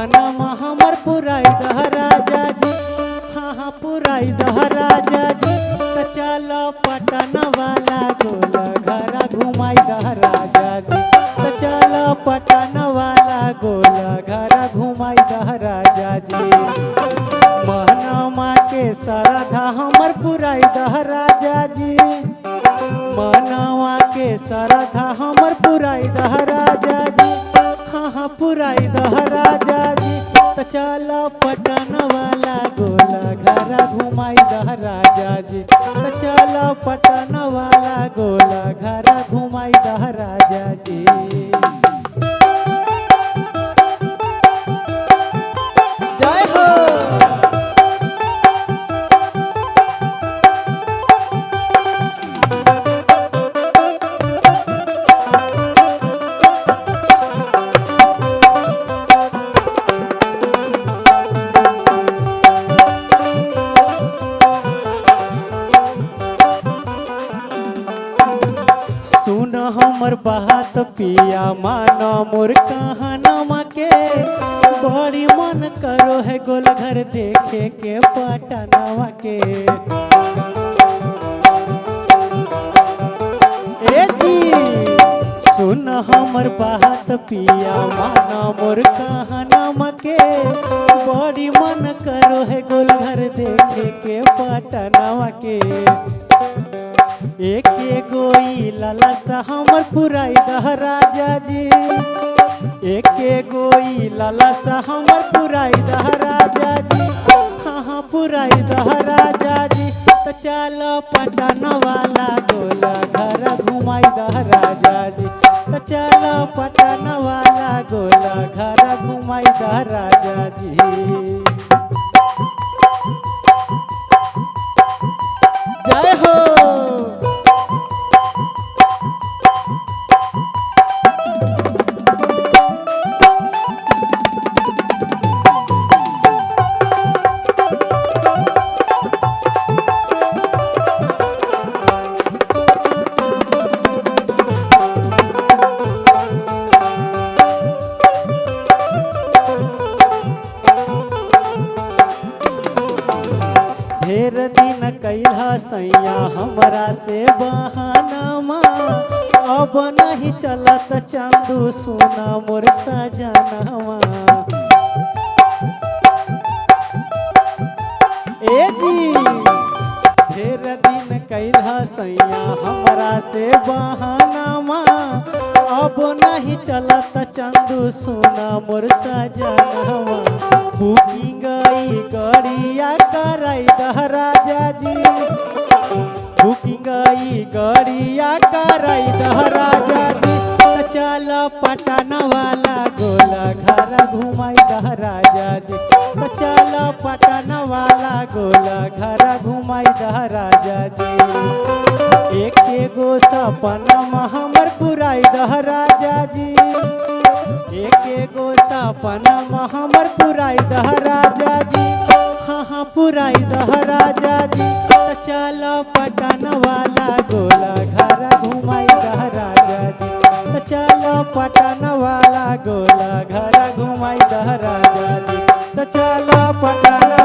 सपनमा हमर पुराई दह राजा जी। हाँ हाँ पुराई दह राजा जी। तो चलो पटन वाला गोल घर घुमाई दह राजा जी। तो चलो पटन वाला गोल घर घुमाई दह राजा जी। मनमा के श्रद्धा हमर पुराई दह राजा जी। मनवा के श्रद्धा हमर पुराई दह राजा जी। हाँ हाँ पुराई दह राजा जी। तो चलो पटन वाला गोल घर घुमाई दह राजा जी। तो चलो पटन वाला गोल घर घुमाई दह राजा जी। जय हो। सुन हमर बात पिया मानो मोर कहनमा के। बड़ी मन करो है गोल घर देखे के पटनवा के। ए जी सुन हमर बात पिया मानो मोर कहनमा के। बड़ी मन करो है गोल घर देखे के पटनवा के। एक गोई लालसा हमर पुराई दह राजा जी। एक गोई लालसा हमर पुराई दह राजा जी। हाँ हाँ पुराई दह राजा जी। तो चलो पटन वाला गोल घर घुमाई दह राजा जी। तो चलो पटन वाला गोल घर घुमाई दह राजा जी। जय हो। ढेर दिन कैला सैया हमरा से बहानमा। अब नहीं चलत चांदू सुना मोर सजनवा। ए जी ढेर दिन कैला सैया हमरा से बहानमा। अब नहीं चलत चांदू सुना मोर सजनवा। बुकिंग गड़िया कराई दह राजा जी। बुकिंग गड़िया कराई दह राजा जी। तो चलो पटन वाला गोल घर घुमाई दह राजा जी। तो चलो पटन वाला गोल घर घुमाई दह राजा जी। एक गो सपनमा हमर पुराई दह राजा जी। एक गो सपनमा हमर पुराई दह राजा जी। हाँ हाँ पुराई दह राजा जी। तो चलो पटन वाला गोल घर घुमाई दह राजा जी। तो चलो पटन वाला गोल घर घुमाई दह राजा जी। तो चलो पटन